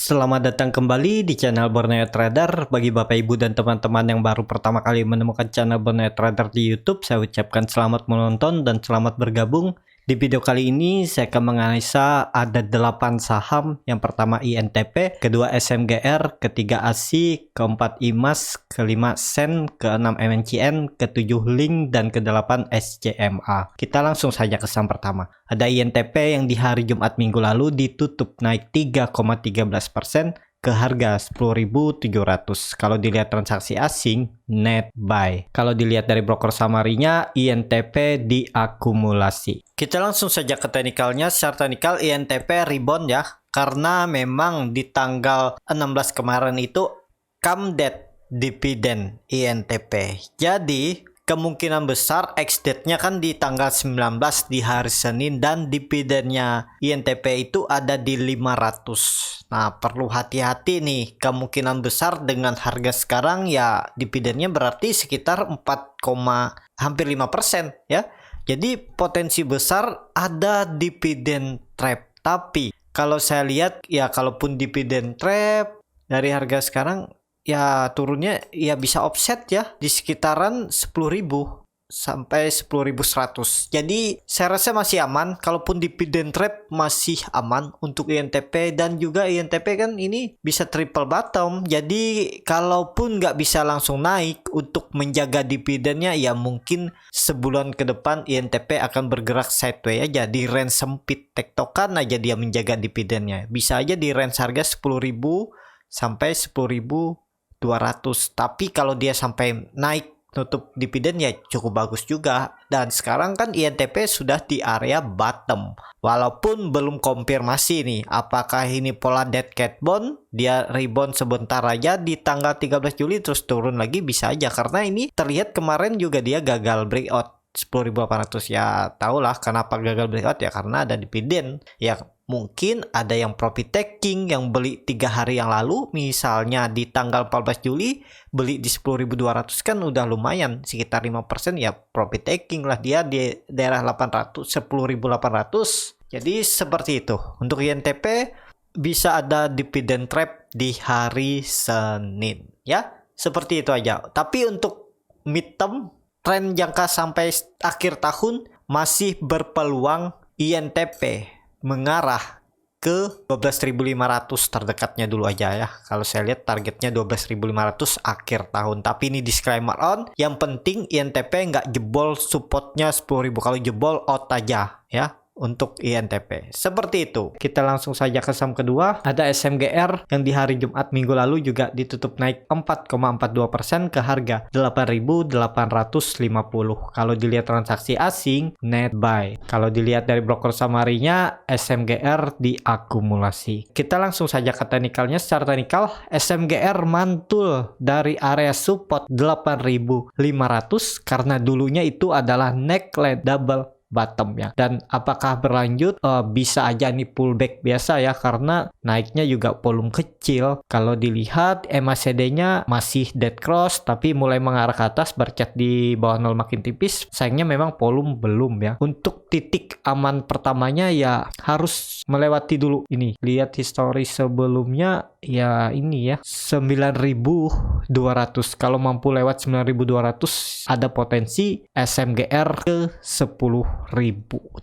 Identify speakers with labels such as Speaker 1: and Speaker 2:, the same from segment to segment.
Speaker 1: Selamat datang kembali di channel Borneo Trader. Bagi Bapak Ibu dan teman-teman yang baru pertama kali menemukan channel Borneo Trader di YouTube, saya ucapkan selamat menonton dan selamat bergabung. Di video kali ini saya akan menganalisa ada 8 saham. Yang pertama INTP, kedua SMGR, ketiga ASI, keempat IMAS, kelima SEN, keenam MNCN, ketujuh Link, dan ke-8 SCMA. Kita langsung saja ke saham pertama. Ada INTP yang di hari Jumat minggu lalu ditutup naik 3,13% ke harga 10.700. Kalau dilihat transaksi asing, net buy. Kalau dilihat dari broker samarinya, INTP diakumulasi. Kita langsung saja ke teknikalnya. Secara teknikal INTP rebound ya, karena memang di tanggal 16 kemarin itu come date dividen INTP. Jadi kemungkinan besar ex-date-nya kan di tanggal 19 di hari Senin, dan dividennya INTP itu ada di 500. Nah, perlu hati-hati nih. Kemungkinan besar dengan harga sekarang ya dividennya berarti sekitar hampir 5% ya. Jadi potensi besar ada dividen trap. Tapi kalau saya lihat ya, kalaupun dividen trap dari harga sekarang ya turunnya ya bisa offset ya di sekitaran 10.000 sampai 10.100. Jadi saya rasa masih aman. Kalaupun dividen trap masih aman untuk INTP, dan juga INTP kan ini bisa triple bottom. Jadi kalaupun nggak bisa langsung naik, untuk menjaga dividennya ya mungkin sebulan ke depan INTP akan bergerak sideways aja di range sempit, tektokan aja dia menjaga dividennya. Bisa aja di range harga 10.000 sampai 10.200. Tapi kalau dia sampai naik tutup dividen ya cukup bagus juga. Dan sekarang kan INTP sudah di area bottom, walaupun belum konfirmasi nih apakah ini pola dead cat bond. Dia rebound sebentar aja di tanggal 13 Juli terus turun lagi, bisa aja, karena ini terlihat kemarin juga dia gagal breakout 10.800. Ya tahulah kenapa gagal breakout ya, karena ada dividen ya. Mungkin ada yang profit taking yang beli 3 hari yang lalu, misalnya di tanggal 14 Juli beli di 10.200 kan udah lumayan, sekitar 5% ya profit taking lah dia di daerah 10.800. Jadi seperti itu. Untuk INTP bisa ada dividen trap di hari Senin ya. Seperti itu aja. Tapi untuk midterm, tren jangka sampai akhir tahun masih berpeluang INTP mengarah ke 12.500 terdekatnya dulu aja ya. Kalau saya lihat targetnya 12.500 akhir tahun. Tapi ini disclaimer on, yang penting INTP nggak jebol supportnya 10.000. Kalau jebol out aja ya untuk INTP. Seperti itu. Kita langsung saja ke saham kedua. Ada SMGR yang di hari Jumat minggu lalu juga ditutup naik 4,42% ke harga 8.850. Kalau dilihat transaksi asing, net buy. Kalau dilihat dari broker samarinya, SMGR diakumulasi. Kita langsung saja ke teknikalnya. Secara teknikal, SMGR mantul dari area support 8.500 karena dulunya itu adalah neckline double bottom ya. Dan apakah berlanjut? Bisa aja nih pullback biasa ya, karena naiknya juga volume kecil. Kalau dilihat MACD-nya masih dead cross tapi mulai mengarah ke atas, bercat di bawah 0 makin tipis. Sayangnya memang volume belum ya. Untuk titik aman pertamanya ya harus melewati dulu ini. Lihat histori sebelumnya ya, ini ya 9.200. Kalau mampu lewat 9.200 ada potensi SMGR ke 10.000,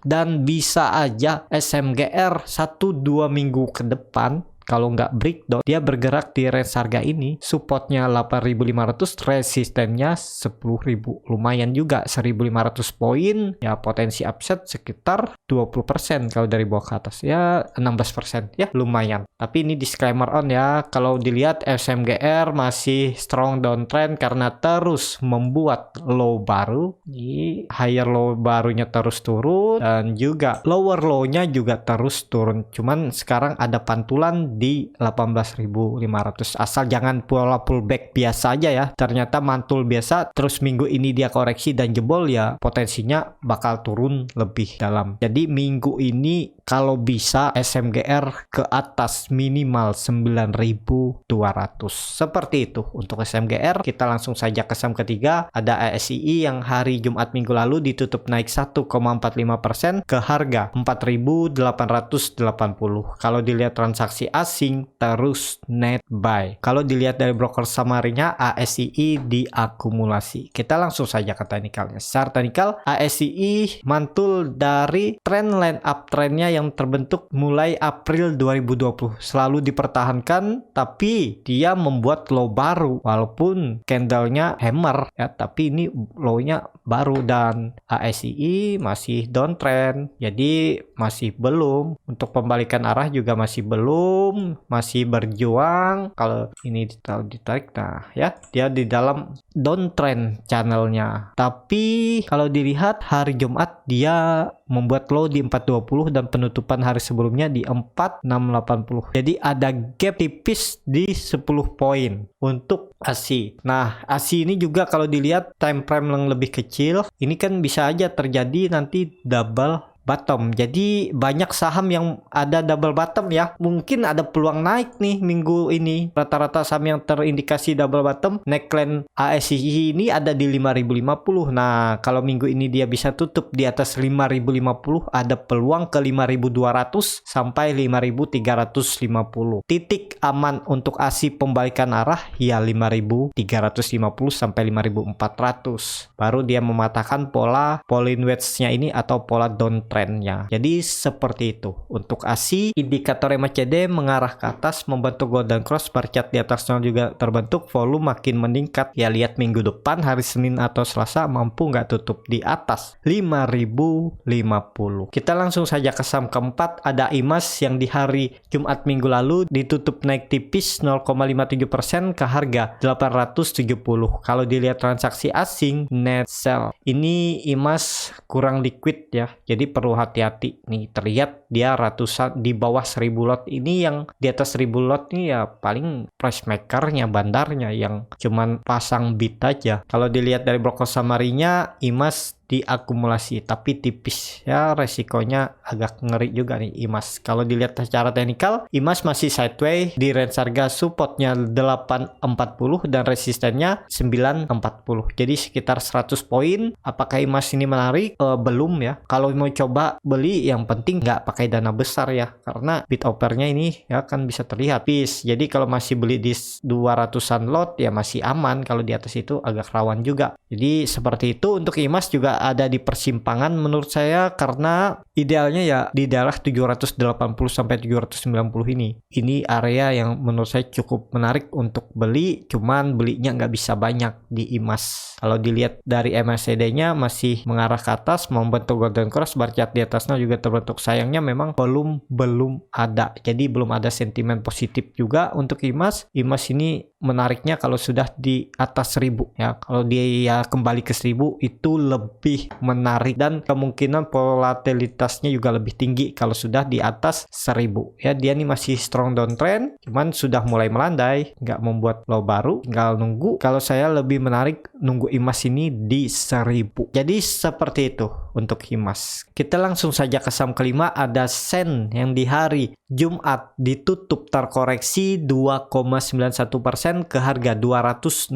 Speaker 1: dan bisa aja SMGR 1-2 minggu ke depan kalau nggak breakdown dia bergerak di range harga ini. Supportnya 8.500, resistennya 10.000. Lumayan juga 1.500 poin ya, potensi upset sekitar 20% kalau dari bawah ke atas ya, 16% ya, lumayan. Tapi ini disclaimer on ya. Kalau dilihat SMGR masih strong downtrend karena terus membuat low baru. Ini higher low barunya terus turun, dan juga lower low-nya juga terus turun. Cuman sekarang ada pantulan di 18.500. Asal jangan pola pullback biasa aja ya. Ternyata mantul biasa terus minggu ini dia koreksi dan jebol ya, potensinya bakal turun lebih dalam. Jadi minggu ini kalau bisa SMGR ke atas minimal 9.200. Seperti itu untuk SMGR. Kita langsung saja ke saham ketiga. Ada ASII yang hari Jumat minggu lalu ditutup naik 1,45% ke harga 4.880. Kalau dilihat transaksi asing terus net buy. Kalau dilihat dari broker summary-nya, ASII diakumulasi. Kita langsung saja ke technicalnya. Secara technical, ASII mantul dari trend line uptrendnya yang terbentuk mulai April 2020. Selalu dipertahankan, tapi dia membuat low baru walaupun candlenya hammer ya, tapi ini low-nya baru dan ASII masih downtrend. Jadi masih belum, untuk pembalikan arah juga masih belum, masih berjuang. Kalau ini ditarik, nah ya, dia di dalam downtrend channelnya. Tapi kalau dilihat hari Jumat dia membuat low di 420 dan penutupan hari sebelumnya di 4680. Jadi ada gap tipis di 10 poin untuk ASI. Nah, ASI ini juga kalau dilihat time frame yang lebih kecil, ini kan bisa aja terjadi nanti double bottom. Jadi banyak saham yang ada double bottom ya. Mungkin ada peluang naik nih minggu ini. Rata-rata saham yang terindikasi double bottom neckline ASI ini ada di 5050. Nah, kalau minggu ini dia bisa tutup di atas 5050, ada peluang ke 5200 sampai 5350. Titik aman untuk ASI pembalikan arah ya 5350 sampai 5400. Baru dia mematahkan pola Bollinger Wedge-nya ini atau pola down trendnya. Jadi seperti itu. Untuk ASI, indikator MACD mengarah ke atas membentuk golden cross, bar chart di atasnya juga terbentuk, volume makin meningkat. Ya lihat minggu depan hari Senin atau Selasa mampu nggak tutup di atas 5050. Kita langsung saja ke saham keempat, ada IMAS yang di hari Jumat minggu lalu ditutup naik tipis 0,57% ke harga 870. Kalau dilihat transaksi asing net sell, ini IMAS kurang liquid ya. Jadi perlu hati-hati nih, terlihat dia ratusan di bawah 1000 lot. Ini yang di atas 1000 lot nih ya paling price makernya, bandarnya yang cuman pasang bid aja. Kalau dilihat dari broker summary-nya, IMAS diakumulasi tapi tipis ya, resikonya agak ngeri juga nih IMAS. Kalau dilihat secara teknikal, IMAS masih sideways di range harga supportnya 840 dan resistennya 940, jadi sekitar 100 poin. Apakah IMAS ini menarik? Belum ya. Kalau mau coba beli, yang penting nggak pakai dana besar ya, karena bid offernya ini ya kan bisa terlihat bis. Jadi kalau masih beli di 200-an lot ya masih aman, kalau di atas itu agak rawan juga. Jadi seperti itu. Untuk IMAS juga ada di persimpangan menurut saya, karena idealnya ya di daerah 780 sampai 790 ini. Ini area yang menurut saya cukup menarik untuk beli, cuman belinya nggak bisa banyak di IMAS. Kalau dilihat dari MACD-nya masih mengarah ke atas, membentuk golden cross, bar chart di atasnya juga terbentuk. Sayangnya memang belum ada. Jadi belum ada sentimen positif juga untuk IMAS. IMAS ini menariknya kalau sudah di atas 1000 ya. Kalau dia kembali ke 1000 itu lebih menarik, dan kemungkinan volatilitasnya juga lebih tinggi kalau sudah di atas 1000 ya. Dia nih masih strong downtrend, cuman sudah mulai melandai, nggak membuat low baru, tinggal nunggu. Kalau saya lebih menarik nunggu IMAS ini di 1000. Jadi seperti itu untuk IMAS. Kita langsung saja ke saham kelima, ada SEN yang di hari Jumat ditutup terkoreksi 2,91% ke harga 266.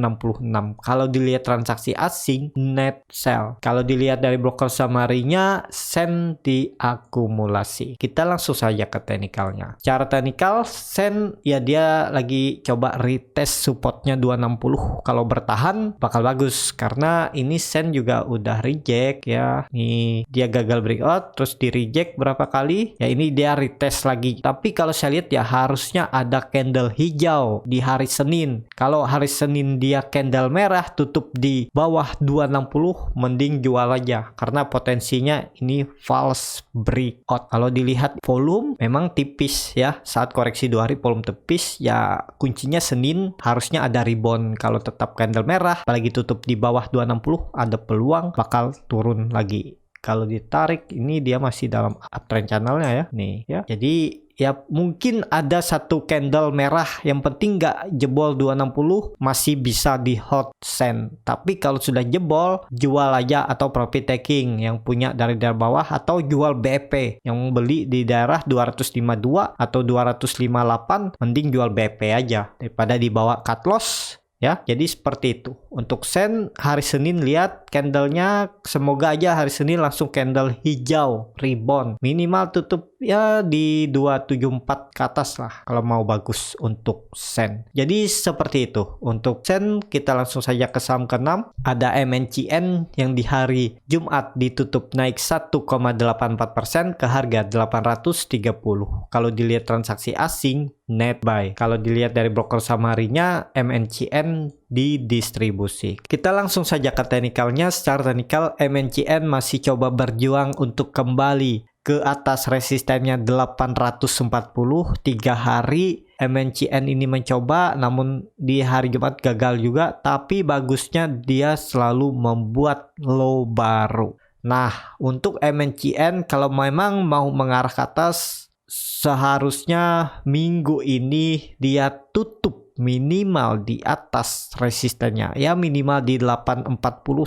Speaker 1: Kalau dilihat transaksi asing net sell. Kalau dilihat dari broker summary-nya, SEN diakumulasi. Kita langsung saja ke teknikalnya. Secara teknikal, SEN ya dia lagi coba retest supportnya 260. Kalau bertahan bakal bagus, karena ini SEN juga udah reject ya. Nih dia gagal breakout terus di reject berapa kali ya, ini dia retest lagi. Tapi kalau saya lihat ya harusnya ada candle hijau di hari Senin. Kalau hari Senin dia candle merah tutup di bawah 260, mending jual aja, karena potensinya ini false breakout. Kalau dilihat volume memang tipis ya, saat koreksi 2 hari volume tipis ya, kuncinya Senin harusnya ada rebound. Kalau tetap candle merah apalagi tutup di bawah 260, ada peluang bakal turun lagi. Kalau ditarik ini dia masih dalam uptrend channelnya ya nih ya. Jadi ya mungkin ada satu candle merah, yang penting nggak jebol 260, masih bisa di hold SEN. Tapi kalau sudah jebol, jual aja atau profit taking yang punya dari daerah bawah, atau jual BP yang beli di daerah 252 atau 258, mending jual BP aja daripada dibawa cut loss Ya, jadi seperti itu. Untuk Sen hari Senin lihat candlenya, semoga aja hari Senin langsung candle hijau rebound. Minimal tutup ya di 274 ke atas lah kalau mau bagus untuk Sen. Jadi seperti itu. Untuk Sen kita langsung saja ke saham ke-6. Ada MNCN yang di hari Jumat ditutup naik 1,84% ke harga 830. Kalau dilihat transaksi asing net buy. Kalau dilihat dari broker saham harinya, MNCN didistribusi. Kita langsung saja ke teknikalnya. Secara teknikal, MNCN masih coba berjuang untuk kembali ke atas resistennya 840. 3 hari MNCN ini mencoba, namun di hari Jumat gagal juga. Tapi bagusnya dia selalu membuat low baru. Nah, untuk MNCN kalau memang mau mengarah ke atas, seharusnya minggu ini dia tutup minimal di atas resistennya, ya minimal di 840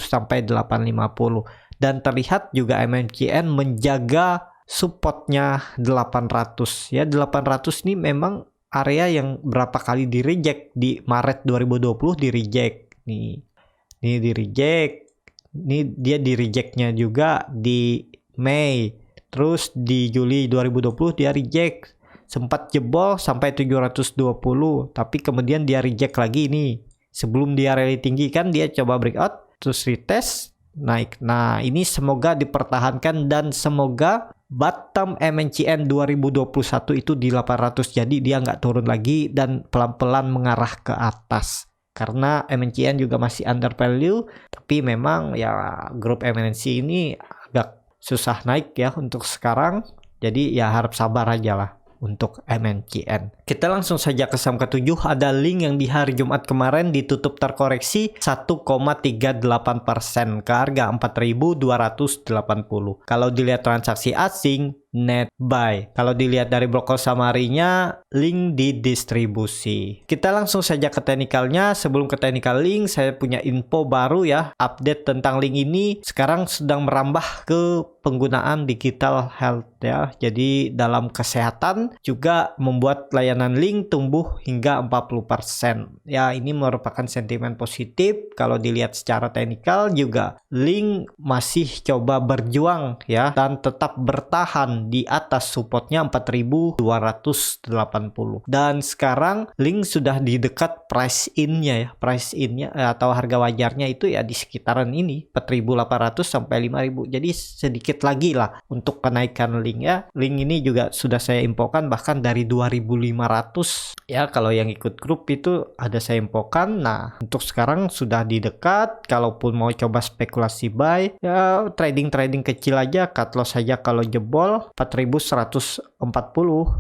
Speaker 1: sampai 850, dan terlihat juga MNCN menjaga supportnya 800. Ya 800 ini memang area yang berapa kali di reject di Maret 2020, di reject nih di reject, ini dia di rejectnya juga di Mei. Terus di Juli 2020 dia reject, sempat jebol sampai 720, tapi kemudian dia reject lagi nih. Sebelum dia rally tinggi kan dia coba breakout, terus retest, naik. Nah ini semoga dipertahankan dan semoga bottom MNCN 2021 itu di 800. Jadi dia nggak turun lagi dan pelan-pelan mengarah ke atas. Karena MNCN juga masih under value, tapi memang ya grup MNC ini agak susah naik ya untuk sekarang, jadi ya harap sabar aja lah untuk MNCN. Kita langsung saja ke saham ke-7. Ada Link yang di hari Jumat kemarin ditutup terkoreksi 1,38% ke harga 4.280. Kalau dilihat transaksi asing net buy. Kalau dilihat dari broker saham harinya, Link didistribusi. Kita langsung saja ke teknikalnya. Sebelum ke teknikal Link, saya punya info baru ya. Update tentang Link ini sekarang sedang merambah ke penggunaan digital health ya. Jadi dalam kesehatan juga membuat layanan Link tumbuh hingga 40%. Ya, ini merupakan sentimen positif. Kalau dilihat secara teknikal juga Link masih coba berjuang ya dan tetap bertahan di atas supportnya 4.280. Dan sekarang Link sudah di dekat price in-nya ya. Price in-nya atau harga wajarnya itu ya di sekitaran ini 4.800 sampai 5.000. Jadi sedikit lagi lah untuk kenaikan Link ya. Link ini juga sudah saya infokan bahkan dari 2.500 ya, kalau yang ikut grup itu ada saya infokan. Nah untuk sekarang sudah di dekat. Kalaupun mau coba spekulasi buy ya, trading kecil aja, cut loss saja kalau jebol 4.140,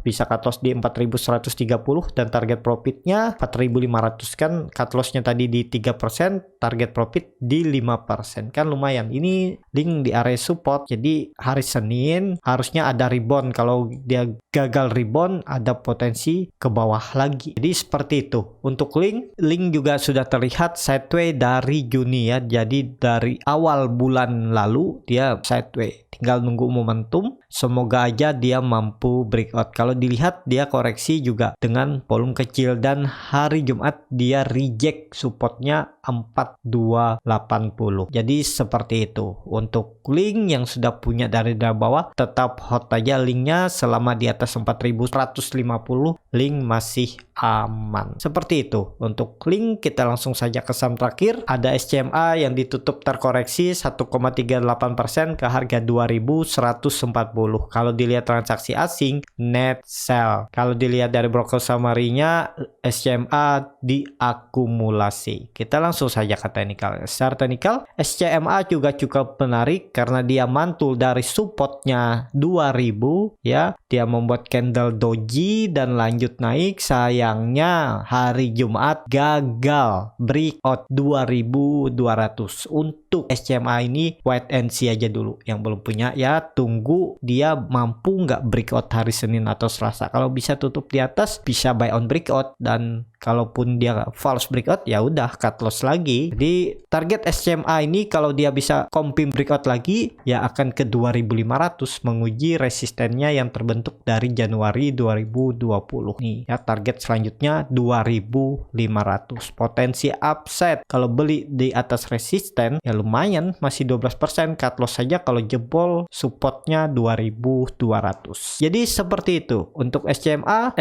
Speaker 1: bisa cut loss di 4.130 dan target profitnya 4.500 kan. Cut lossnya tadi di 3%, target profit di 5%, kan lumayan. Ini Link di area support, jadi hari Senin harusnya ada rebound. Kalau dia gagal rebound ada potensi ke bawah lagi. Jadi seperti itu untuk Link juga sudah terlihat sideway dari Juni ya. Jadi dari awal bulan lalu dia sideway, tinggal nunggu momentum. Semoga aja dia mampu breakout. Kalau dilihat dia koreksi juga dengan volume kecil, dan hari Jumat dia reject supportnya 4280. Jadi seperti itu untuk Link yang sudah punya dari bawah, tetap hot aja Linknya selama di atas 4150. Link masih aman. Seperti itu untuk Link. Kita langsung saja ke saham terakhir. Ada SCMA yang ditutup terkoreksi 1,38% ke harga 2140. Kalau dilihat transaksi asing net sell. Kalau dilihat dari broker saham harinya, SCMA diakumulasi. Kita langsung saja ke teknikal. Secara teknikal SCMA juga cukup menarik karena dia mantul dari supportnya 2000 ya. Dia membuat candle doji dan lanjut naik. Sayangnya hari Jumat gagal breakout 2200. untuk SCMA ini wait and see aja dulu. Yang belum punya ya tunggu dia mampu nggak breakout hari Senin atau Selasa. Kalau bisa tutup di atas bisa buy on breakout, dan kalaupun dia false breakout ya udah cut loss lagi. Jadi target SCMA ini kalau dia bisa confirm breakout lagi ya akan ke 2500, menguji resistennya yang terbentuk dari Januari 2020 nih ya. Target selanjutnya 2500. Potensi upside kalau beli di atas resisten ya lumayan, masih 12%. Cut loss saja kalau jebol supportnya 2200. Jadi seperti itu untuk SCMA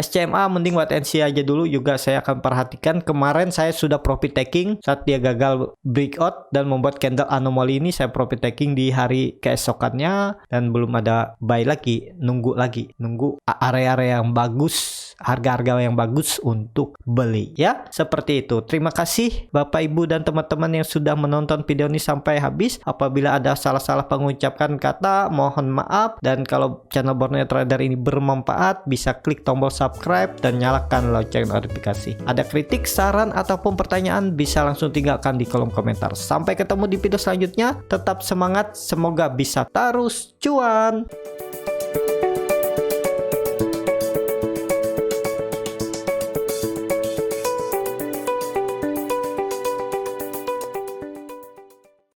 Speaker 1: mending wait and see aja dulu. Juga saya akan perhatikan, kemarin saya sudah profit taking saat dia gagal breakout dan membuat candle anomali ini. Saya profit taking di hari keesokannya dan belum ada buy lagi, nunggu area-area yang bagus, harga-harga yang bagus untuk beli ya. Seperti itu. Terima kasih Bapak Ibu dan teman-teman yang sudah menonton video ini sampai habis. Apabila ada salah-salah pengucapan kata mohon maaf, dan kalau channel Borneo Trader ini bermanfaat bisa klik tombol subscribe dan nyalakan lonceng notifikasi. Ada kritik, saran ataupun pertanyaan bisa langsung tinggalkan di kolom komentar. Sampai ketemu di video selanjutnya. Tetap semangat, semoga bisa terus cuan.